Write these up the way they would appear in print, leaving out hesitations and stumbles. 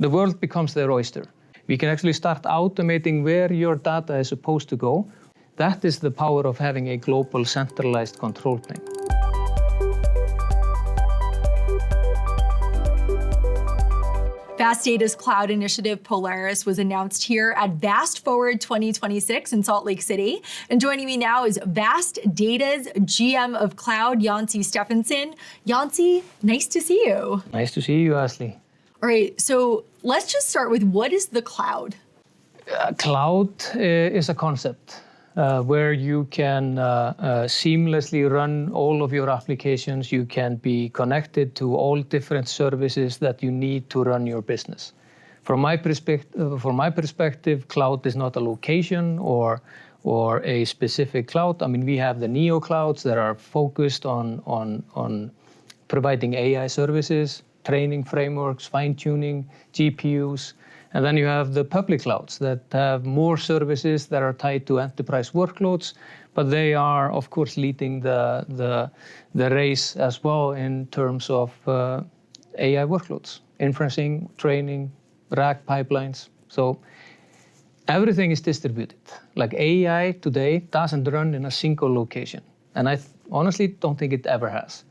the world becomes their oyster. We can actually start automating where your data is supposed to go. That is the power of having a global centralized control plane. Vast Data's cloud initiative, Polaris, was announced here at Vast Forward 2026 in Salt Lake City. And joining me now is Vast Data's GM of Cloud, Jonsi Stephenson. Jonsi, nice to see you. Nice to see you, Ashley. All right, so let's just start with, what is the cloud? Cloud is a concept where you can seamlessly run all of your applications. You can be connected to all different services that you need to run your business. From my perspective, cloud is not a location or a specific cloud. I mean, we have the neo clouds that are focused on providing AI services, training frameworks, fine-tuning, GPUs. And then you have the public clouds that have more services that are tied to enterprise workloads, but they are, of course, leading the race as well in terms of AI workloads, inferencing, training, RAG pipelines. So everything is distributed. Like AI today doesn't run in a single location. And I honestly don't think it ever has.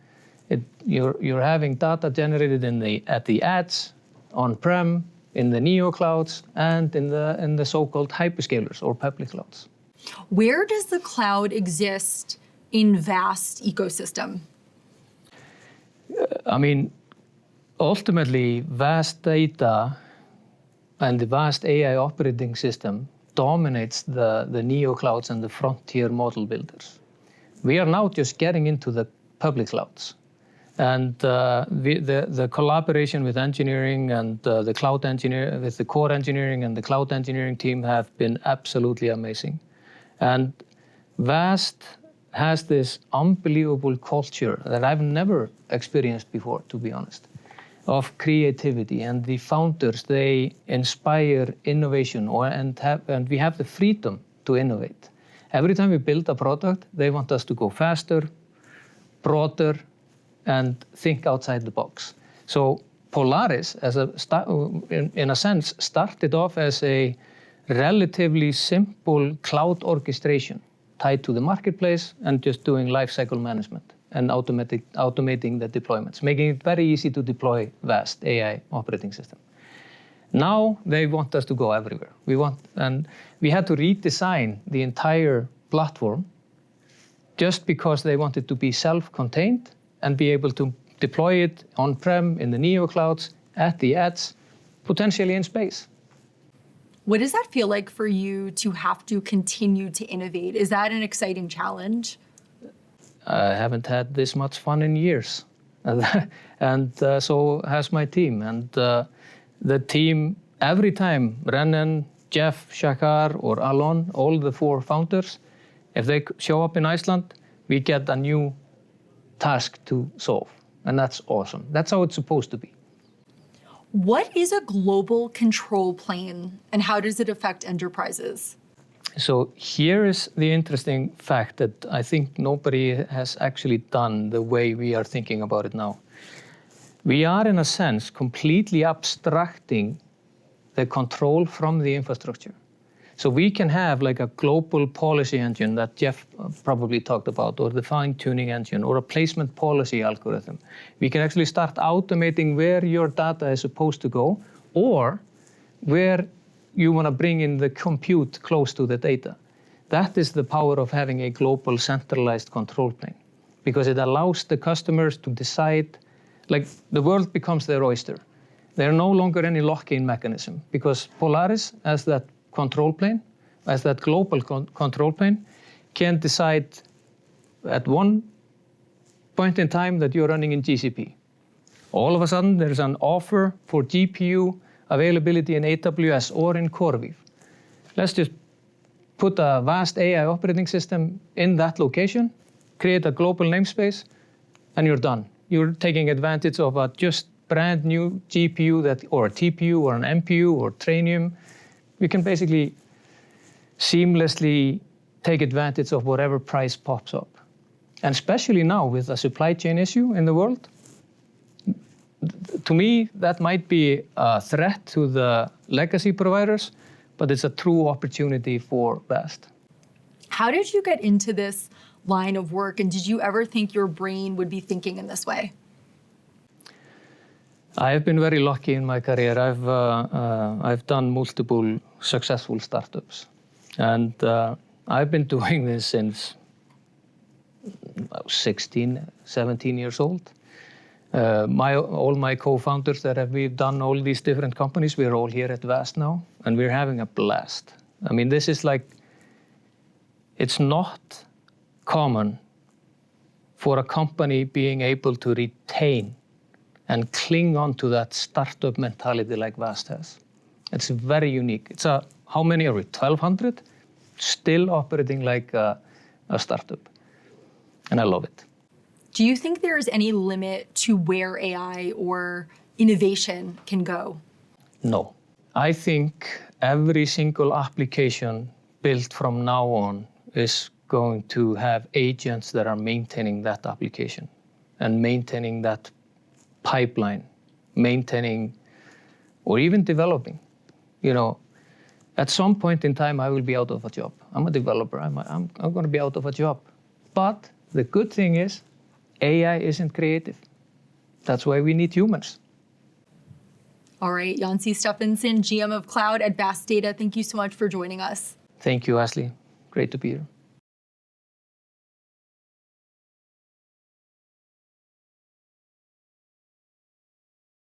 You're having data generated at the edge, on-prem, in the neo clouds, and in the so-called hyperscalers or public clouds. Where does the cloud exist in Vast ecosystem? I mean, ultimately, Vast Data and the Vast AI operating system dominates the neo clouds and the frontier model builders. We are now just getting into the public clouds. And the collaboration with engineering and the cloud engineer, with the core engineering and the cloud engineering team have been absolutely amazing. And Vast has this unbelievable culture that I've never experienced before, to be honest, of creativity. And the founders, they inspire innovation, and we have the freedom to innovate. Every time we build a product, they want us to go faster, broader, and think outside the box. So Polaris, in a sense, started off as a relatively simple cloud orchestration tied to the marketplace and just doing lifecycle management and automating the deployments, making it very easy to deploy Vast AI operating system. Now they want us to go everywhere. And we had to redesign the entire platform just because they wanted to be self-contained and be able to deploy it on-prem in the neo clouds, at the edge, potentially in space. What does that feel like for you to have to continue to innovate? Is that an exciting challenge? I haven't had this much fun in years. And so has my team. And the team, every time, Renan, Jeff, Shakar, or Alon, all the four founders, if they show up in Iceland, we get a new task to solve, and that's awesome. That's how it's supposed to be. What is a global control plane, and how does it affect enterprises? So here is the interesting fact that I think nobody has actually done the way we are thinking about it now. We are, in a sense, completely abstracting the control from the infrastructure. So we can have like a global policy engine that Jeff probably talked about, or the fine-tuning engine, or a placement policy algorithm. We can actually start automating where your data is supposed to go, or where you want to bring in the compute close to the data. That is the power of having a global centralized control plane, because it allows the customers to decide, like the world becomes their oyster. There's no longer any lock-in mechanism, because Polaris, as that control plane, as that global control plane, can decide at one point in time that you're running in GCP. All of a sudden, there's an offer for GPU availability in AWS or in CoreWeave. Let's just put a Vast AI operating system in that location, create a global namespace, and you're done. You're taking advantage of a just brand new GPU or a TPU or an MPU or Trainium. We can basically seamlessly take advantage of whatever price pops up. And especially now with a supply chain issue in the world, to me, that might be a threat to the legacy providers, but it's a true opportunity for VAST. How did you get into this line of work, and did you ever think your brain would be thinking in this way? I have been very lucky in my career. I've done multiple successful startups, and I've been doing this since I was 16, 17 years old. All my co-founders we've done all these different companies, we're all here at VAST now, and we're having a blast. I mean, this is like, it's not common for a company being able to retain and cling on to that startup mentality like VAST has. It's very unique. How many are we, 1,200? Still operating like a startup, and I love it. Do you think there's any limit to where AI or innovation can go? No. I think every single application built from now on is going to have agents that are maintaining that application and maintaining that pipeline, maintaining or even developing. You know, at some point in time, I will be out of a job. I'm a developer. I'm going to be out of a job. But the good thing is, AI isn't creative. That's why we need humans. All right, Jonsi Stefansson, GM of Cloud at VAST Data, thank you so much for joining us. Thank you, Ashley. Great to be here.